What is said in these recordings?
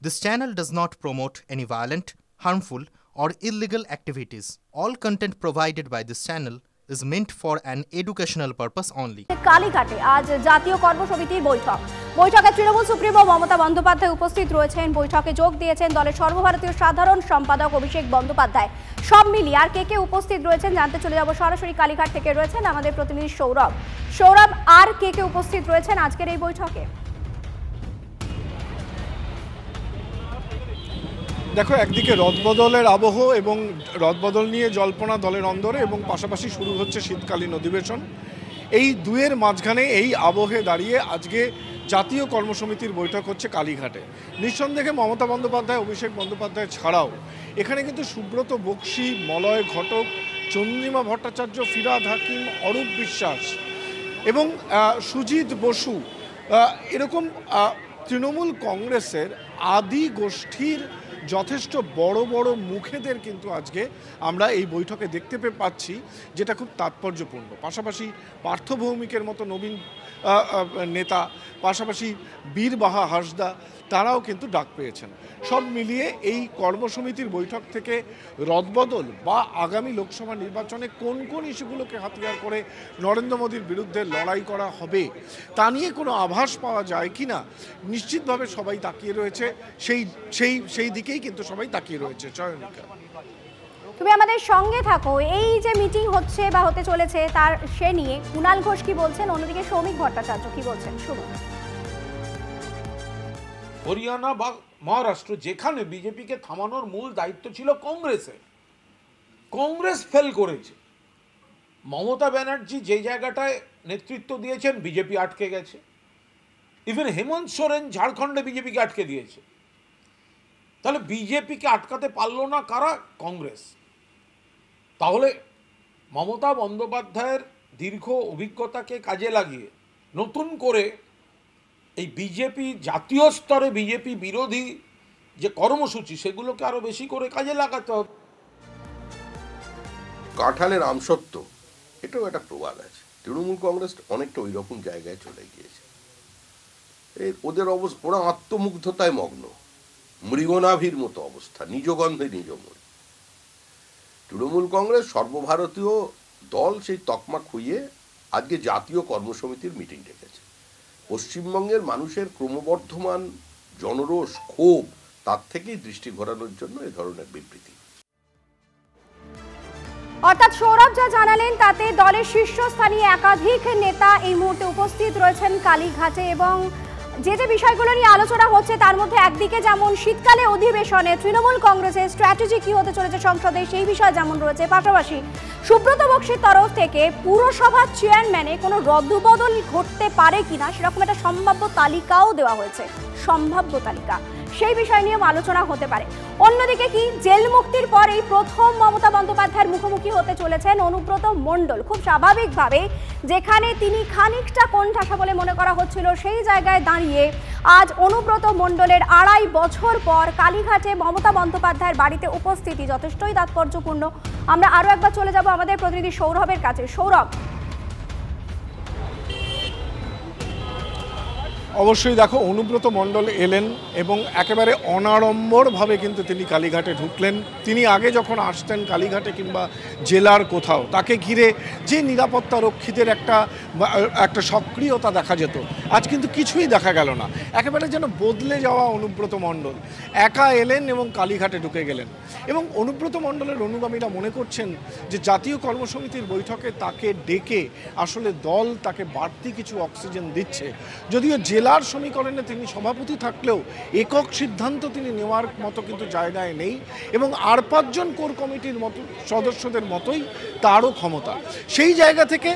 This channel does not promote any violent, harmful, or illegal activities. All content provided by this channel is meant for an educational purpose only. কালীঘাটে আজ জাতীয় কর্মসমিতির বৈঠকে Trinamool supremo Mamata Bandyopadhyay উপস্থিত রয়েছেন। বৈঠকে যোগ দিয়েছেন দলের সর্বভারতীয় সাধারণ সম্পাদক অভিষেক বন্দ্যোপাধ্যায়। সব মিলিয়ে আর কে উপস্থিত রয়েছেন জানতে চলে যাব সরাসরি কালীঘাট থেকে রয়েছেন আমাদের প্রতিনিধি সৌরভ। আর কে উপস্থিত রয়েছেন আজকের এই বৈঠকে? দেখো, একদিকে রদবদলের আবহ এবং রদবদল নিয়ে জল্পনা দলের অন্দরে এবং পাশাপাশি শুরু হচ্ছে শীতকালীন অধিবেশন। এই দুয়ের মাঝখানে এই আবহে দাঁড়িয়ে আজকে জাতীয় কর্মসমিতির বৈঠক হচ্ছে কালীঘাটে। নিঃসন্দেহে মমতা বন্দ্যোপাধ্যায়, অভিষেক বন্দ্যোপাধ্যায় ছাড়াও এখানে কিন্তু সুব্রত বক্সী, মলয় ঘটক, চন্দ্রিমা ভট্টাচার্য, ফিরহাদ হাকিম, অরূপ বিশ্বাস এবং সুজিত বসু এরকম তৃণমূল কংগ্রেসের আদি গোষ্ঠীর যথেষ্ট বড় বড় মুখেদের কিন্তু আজকে আমরা এই বৈঠকে দেখতে পাচ্ছি, যেটা খুব তাৎপর্যপূর্ণ। পাশাপাশি পার্থ ভৌমিকের মতো নবীন নেতা, পাশাপাশি বীরবাহা হাসদা, তারাও কিন্তু ডাক পেয়েছেন। সব মিলিয়ে এই কর্মসমিতির বৈঠক থেকে রদবদল বা আগামী লোকসভা নির্বাচনে কোন কোন ইস্যুগুলোকে হাতিয়ার করে নরেন্দ্র মোদীর বিরুদ্ধে লড়াই করা হবে তা নিয়ে কোনো আভাস পাওয়া যায় কি না, নিশ্চিতভাবে সবাই তাকিয়ে রয়েছে। সেই দিকেই কিন্তু সবাই তাকিয়ে রয়েছে। চয়নিকা, তুমি আমাদের সঙ্গে থাকো। এই যে মিটিং হচ্ছে বা হতে চলেছে তার সে নিয়ে কুণাল ঘোষ কি বলছেন, অন্যদিকে সৌমিক ভট্টাচার্য কি বলছেন, শুনুন। হরিয়ানা বা মহারাষ্ট্র, যেখানে বিজেপিকে থামানোর মূল দায়িত্ব ছিল কংগ্রেসের, কংগ্রেস ফেল করেছে। মমতা ব্যানার্জি যে জায়গাটায় নেতৃত্ব দিয়েছেন বিজেপি আটকে গেছে। ইভেন হেমন্ত সোরেন ঝাড়খণ্ডে বিজেপিকে আটকে দিয়েছে। তাহলে বিজেপিকে আটকাতে পারলো না কারা? কংগ্রেস। তাহলে মমতা বন্দ্যোপাধ্যায়ের দীর্ঘ অভিজ্ঞতাকে কাজে লাগিয়ে নতুন করে এই বিজেপি জাতীয় স্তরে বিজেপি বিরোধী যে কর্মসূচি সেগুলোকে আরো বেশি করে কাজে লাগাতে হবে। কাঁঠালের আমসত্ব, এটাও একটা প্রবাদ আছে। তৃণমূল কংগ্রেস অনেকটা ওই রকম জায়গায় চলে গিয়েছে। ওদের অবস্থা, ওরা আত্মমুগ্ধতায় মগ্ন, মৃগনাভির মতো অবস্থা, নিজ গন্ধে নিজ মরি। তৃণমূল কংগ্রেস সর্বভারতীয় দল সেই তকমা খুইয়ে আজকে জাতীয় কর্মসমিতির মিটিং ডেকেছে। পশ্চিমবঙ্গের মানুষের ক্রমবর্ধমান জনরোষ, ক্ষোভ, তার থেকেই দৃষ্টি ঘোরানোর জন্য এই ধরনের বিবৃতি। অর্থাৎ সৌরভ যা জানালেন তাতে দলের শীর্ষস্থানীয় একাধিক নেতা এই মুহূর্তে উপস্থিত রয়েছেন কালীঘাটে এবং যে বিষয়গুলো নিয়ে আলোচনা হচ্ছে তার মধ্যে একদিকে যেমন শীতকালে অধিবেশনে তৃণমূল কংগ্রেসের স্ট্র্যাটেজি কি হতে চলেছে সংসদে সেই বিষয় যেমন রয়েছে, পাশাপাশি সুব্রত বক্সীর তরফ থেকে পুরসভার চেয়ারম্যানে কোনো রদবদল ঘটতে পারে কিনা সেরকম একটা সম্ভাব্য তালিকাও দেওয়া হয়েছে, সম্ভাব্য তালিকা, সেই বিষয় নিয়েও আলোচনা হতে পারে। অন্যদিকে কি জেল মুক্তির পরেই প্রথম মমতা বন্দ্যোপাধ্যায়ের মুখোমুখি হতে চলেছেন অনুব্রত মণ্ডল। খুব স্বাভাবিকভাবে যেখানে তিনি খানিকটা কোণঠাসা বলে মনে করা হচ্ছিল, সেই জায়গায় দাঁড়িয়ে আজ অনুব্রত মণ্ডলের 2.5 বছর পর কালীঘাটে মমতা বন্দ্যোপাধ্যায়ের বাড়িতে উপস্থিতি যথেষ্টই তাৎপর্যপূর্ণ। আমরা আরও একবার চলে যাব আমাদের প্রতিনিধি সৌরভের কাছে। সৌরভ, অবশ্যই দেখো, অনুব্রত মণ্ডল এলেন এবং একেবারে অনাড়ম্বরভাবে কিন্তু তিনি কালীঘাটে ঢুকলেন। তিনি আগে যখন আসতেন কালীঘাটে কিংবা জেলার কোথাও, তাকে ঘিরে যে নিরাপত্তা রক্ষীদের একটা সক্রিয়তা দেখা যেত, আজ কিন্তু কিছুই দেখা গেল না। একেবারে যেন বদলে যাওয়া অনুব্রত মণ্ডল একা এলেন এবং কালীঘাটে ঢুকে গেলেন। এবং অনুব্রত মণ্ডলের অনুগামীরা মনে করছেন যে জাতীয় কর্মসমিতির বৈঠকে তাকে ডেকে আসলে দল তাকে বাড়তি কিছু অক্সিজেন দিচ্ছে। যদিও জেলার সমীকরণে তিনি সভাপতি থাকলেও একক সিদ্ধান্ত তিনি নেওয়ার মতো কিন্তু জায়গায় নেই এবং আর 5 জন কোর কমিটির মতো সদস্যদের মতোই তারও ক্ষমতা। সেই জায়গা থেকে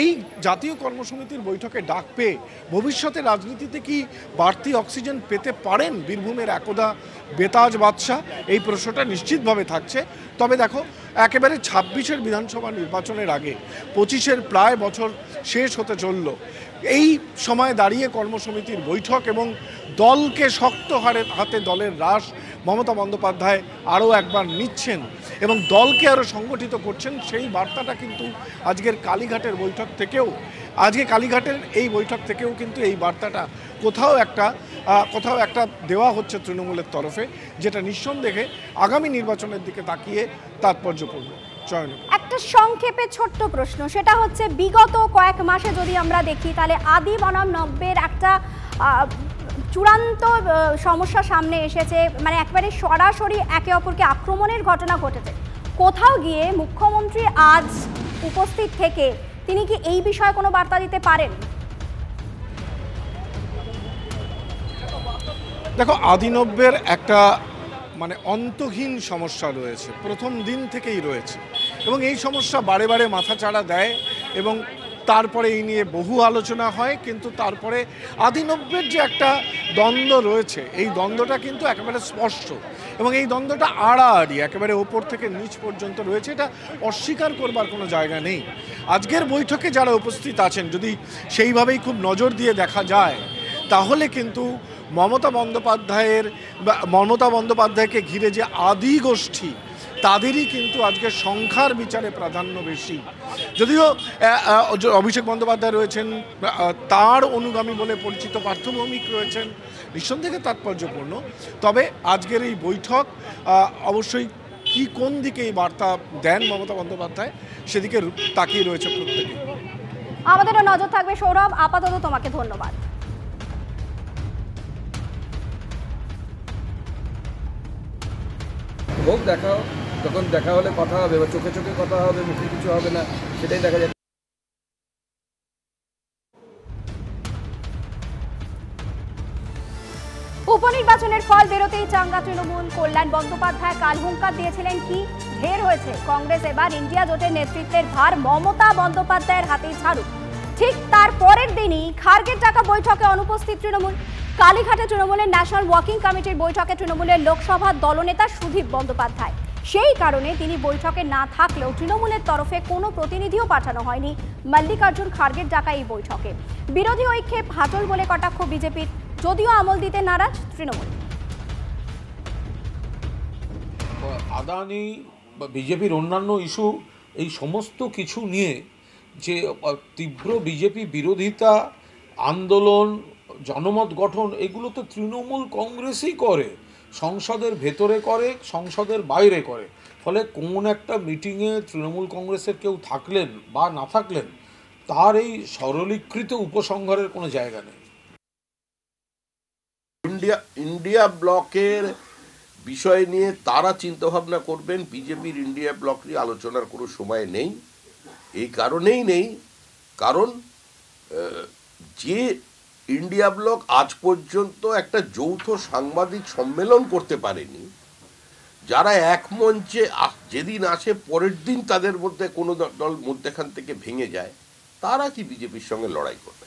এই জাতীয় কর্মসমিতির বৈঠকে ডাক পেয়ে ভবিষ্যতে রাজনীতিতে কি বাড়তি অক্সিজেন পেতে পারেন বীরভূমের একদা বেতাজ বাদশা, এই প্রশ্নটা নিশ্চিতভাবে থাকছে। তবে দেখো, একেবারে 26-এর বিধানসভা নির্বাচনের আগে 25-এর প্রায় বছর শেষ হতে চলল। এই সময় দাঁড়িয়ে কর্মসমিতির বৈঠক এবং দলকে শক্ত হাতে দলের রাশ মমতা বন্দ্যোপাধ্যায় আরও একবার নিচ্ছেন এবং দলকে আরও সংগঠিত করছেন, সেই বার্তাটা কিন্তু আজকের কালীঘাটের বৈঠক থেকেও আজকে কালীঘাটের এই বৈঠক থেকেও কিন্তু এই বার্তাটা কোথাও একটা দেওয়া হচ্ছে তৃণমূলের তরফে, যেটা নিঃসন্দেহে আগামী নির্বাচনের দিকে তাকিয়ে তাৎপর্যপূর্ণ। একটা সংক্ষেপে ছোট্ট প্রশ্ন, সেটা হচ্ছে বিগত কয়েক মাসে যদি আমরা দেখি তাহলে আদি বনাম নব্যের একটা চূড়ান্ত সমস্যা সামনে এসেছে, মানে একবারে সরাসরি একে অপরকে আক্রমণের ঘটনা ঘটেছে। কোথাও গিয়ে মুখ্যমন্ত্রী আজ উপস্থিত থেকে তিনি কি এই বিষয়ে কোনো বার্তা দিতে পারেন? দেখো, আদিনব্যের একটা মানে অন্তহীন সমস্যা রয়েছে, প্রথম দিন থেকেই রয়েছে, এবং এই সমস্যা বারে বারে মাথাচাড়া দেয় এবং তারপরে এই নিয়ে বহু আলোচনা হয়। কিন্তু তারপরে আদিনব্যের যে একটা দ্বন্দ্ব রয়েছে, এই দ্বন্দ্বটা কিন্তু একেবারে স্পষ্ট, এবং এই দ্বন্দ্বটা আড়াআড়ি একেবারে ওপর থেকে নিচ পর্যন্ত রয়েছে, এটা অস্বীকার করবার কোনো জায়গা নেই। আজকের বৈঠকে যারা উপস্থিত আছেন, যদি সেইভাবেই খুব নজর দিয়ে দেখা যায়, তাহলে কিন্তু মমতা বন্দ্যোপাধ্যায়কে ঘিরে যে আদি গোষ্ঠী, তাদেরই কিন্তু আজকে সংখ্যার বিচারে প্রাধান্য বেশি। যদিও অভিষেক বন্দ্যোপাধ্যায় রয়েছেন, তার অনুগামী বলে পরিচিত পার্থ ভৌমিক রয়েছেন, নিঃসন্দেহে তাৎপর্যপূর্ণ। তবে আজকের এই বৈঠক অবশ্যই কোন দিকে এই বার্তা দেন মমতা বন্দ্যোপাধ্যায়, সেদিকে তাকিয়ে রয়েছে প্রত্যেকে। আমাদেরও নজর থাকবে। সৌরভ, আপাতত তোমাকে ধন্যবাদ। হোক, দেখাও, যখন দেখা হলে কথা হবে, বা চোখে চোখে কথা হবে, মুখে কিছু হবে না, সেটাই দেখা যাচ্ছে। উপনির্বাচনের ফল বেরোতেই চাঙ্গা তৃণমূল। কল্যাণ বন্দ্যোপাধ্যায় কাল হুঙ্কার দিয়েছিলেন কি ঢের হয়েছে, কংগ্রেস এবার ইন্ডিয়া জোটের নেতৃত্বের ভার মমতা বন্দ্যোপাধ্যায়ের হাতেই ছাড়ুক। ঠিক তার পরের দিনই খার্গের ডাকা বৈঠকে অনুপস্থিত তৃণমূল। কালীঘাটে তৃণমূলের ন্যাশনাল ওয়ার্কিং কমিটির বৈঠকে তৃণমূলের লোকসভা দলনেতা সুদীপ বন্দ্যোপাধ্যায়। সেই কারণে তিনি বৈঠকে না থাকলেও তৃণমূলের তরফে কোনো প্রতিনিধিও পাঠানো হয়নি মল্লিকার্জুন খার্গের ডাকা এই বৈঠকে। বিরোধী ঐক্যে ফাটল বলে কটাক্ষ বিজেপির, যদিও আমল দিতে নারাজ তৃণমূল। আদানি বা বিজেপির অন্যান্য ইস্যু, এই সমস্ত কিছু নিয়ে যে তীব্র বিজেপি বিরোধিতা, আন্দোলন, জনমত গঠন, এগুলো তো তৃণমূল কংগ্রেসই করে, সংসদের ভেতরে করে, সংসদের বাইরে করে। ফলে কোন একটা মিটিংয়ে তৃণমূল কংগ্রেসের কেউ থাকলেন বা না থাকলেন, তার এই সরলীকৃত উপসংহারের কোনো জায়গা নেই। ইন্ডিয়া ব্লকের বিষয় নিয়ে তারা চিন্তাভাবনা করবেন, বিজেপির ইন্ডিয়া ব্লক নিয়ে আলোচনার কোনো সময় নেই। এই কারণেই নেই, কারণ যে ইন্ডিয়া ব্লক আজ পর্যন্ত একটা যৌথ সাংবাদিক সম্মেলন করতে পারেনি, যারা এক মঞ্চে যেদিন আসে পরের দিন তাদের মধ্যে কোনো দল মধ্যেখান থেকে ভেঙে যায়, তারা কি বিজেপির সঙ্গে লড়াই করবে?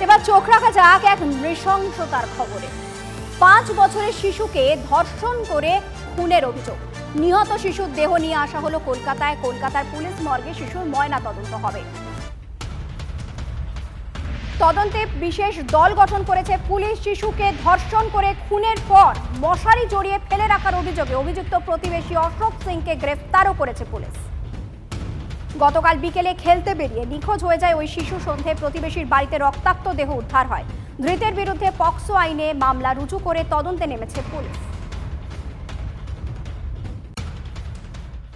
এবার চোখ রাখা যাক এক নৃশংসতার খবরে। 5 বছরের শিশুকে ধর্ষণ করে খুনের অভিযোগ। নিহত শিশুর দেহ নিয়ে আসা হলো কলকাতায়। কলকাতার পুলিশ মর্গে শিশুর ময়না তদন্ত হবে। তদন্তে বিশেষ দল গঠন করেছে পুলিশ। শিশুকে ধর্ষণ করে খুনের পর মশারি জড়িয়ে ফেলে রাখার অভিযোগে অভিযুক্ত প্রতিবেশী অশোক সিংকে গ্রেফতারও করেছে পুলিশ। গতকাল বিকেলে খেলতে বেরিয়ে নিখোঁজ হয়ে যায় ওই শিশু। সন্ধ্যায় প্রতিবেশীর বাড়িতে রক্তাক্ত দেহ উদ্ধার হয়। ধৃতের বিরুদ্ধে পক্সো আইনে মামলা রুজু করে তদন্তে নেমেছে পুলিশ।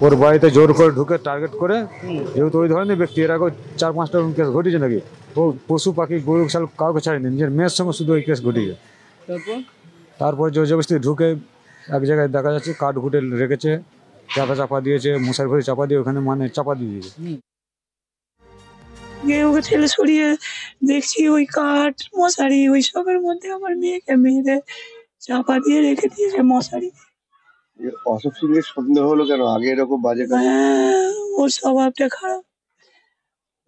ওর বাড়িতে জোর করে ঢুকে টার্গেট করে, যেহেতু ওই ধরনের ব্যক্তি, এর আগে 4-5টা কেস ঘটেছে নাকি, ও পশু পাখি গরু ছাল কাউকে ছাড়েনি, নিজের মেয়ের সঙ্গে শুধু ওই কেস ঘটিয়েছে। তারপর জোর জবরদস্তি ঢুকে এক জায়গায় দেখা যাচ্ছে কাঠ ঘুটে রেখেছে, চাপা দিয়েছে, মশার ঘরে চাপা দিয়ে ওখানে মানে চাপা দিয়ে দিয়েছে। ওকে ঠেলে সরিয়ে দেখছি ওই কাঠ মশারি ওই সবের মধ্যে আমার মেয়েকে চাপা দিয়ে রেখে দিয়েছে মশারি। অশোক সিংয়ের সন্দেহ হলো কেন? আগে এরকম বাজে কাজ? ওর স্বভাবটা খারাপ।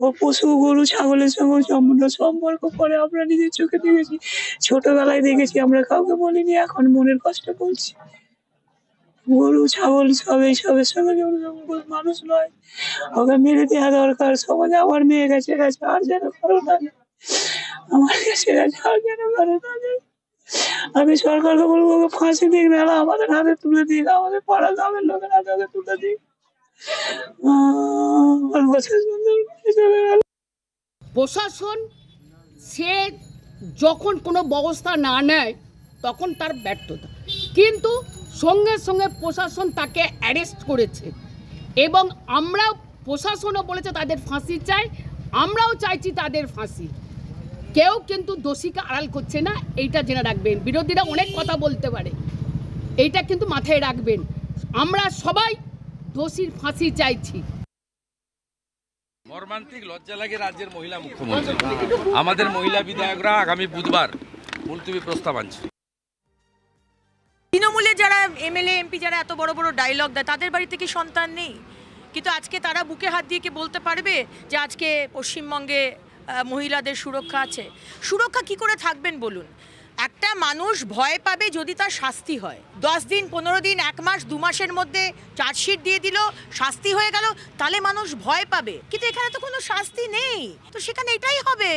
ও পশু গরু ছাগলের সঙ্গে সম্পর্ক করে, আমরা নিজের চোখে দেখেছি, ছোটবেলায় দেখেছি, আমরা কাউকে বলিনি, এখন মনের কষ্ট বলছি। গরু ছাগল সব এইসবের সঙ্গে মানুষ নয়, ওকে মেরে দেওয়া দরকার। সমাজে আমার মেয়ে গেছে আর যেন কারো না, আমার কাছে গেছে আর যেন কারো না। আমি সরকারকে বলবো ওকে ফাঁসি দিক, না আমাদের হাতে তুলে দিক, আমাদের পাড়া গ্রামের লোকের হাতে তুলে দিক। অল্প শেষ বন্ধু চলে গেল। প্রশাসন সে যখন কোনো ব্যবস্থা না নেয় তখন তার ব্যর্থতা, কিন্তু সঙ্গে সঙ্গে প্রশাসন তাকে অ্যারেস্ট করেছে এবং আমরাও, প্রশাসনও বলেছে তাদের ফাঁসি চাই, আমরাও চাইছি তাদের ফাঁসি। কেউ কিন্তু দোষীকে আড়াল করছে না, এইটা জেনে রাখবেন। বিরোধীরা অনেক কথা বলতে পারে, এইটা কিন্তু মাথায় রাখবেন। আমরা সবাই দোষীর ফাঁসি চাইছি। মর্মান্তিক, লজ্জা লাগে রাজ্যের মহিলা মুখ্যমন্ত্রী। আমাদের মহিলা বিধায়করা আগামী বুধবার মুলতবি প্রস্তাব আনছে। তৃণমূলের যারা এমএলএ এমপি যারা এত বড় বড় ডায়লগ দেয়, তাদের বাড়িতে কি সন্তান নেই? কিন্তু আজকে তারা বুকে হাত দিয়ে কি বলতে পারবে যে আজকে পশ্চিমবঙ্গে মহিলাদের সুরক্ষা আছে? সুরক্ষা কি করে থাকবেন বলুন? একটা মানুষ ভয় পাবে যদি তার শাস্তি হয়। 10 দিন, 15 দিন, 1 মাস, 2 মাসের মধ্যে চার্জশিট দিয়ে দিল, শাস্তি হয়ে গেল, তাহলে মানুষ ভয় পাবে। কিন্তু এখানে তো কোনো শাস্তি নেই, তো সেখানে এটাই হবে।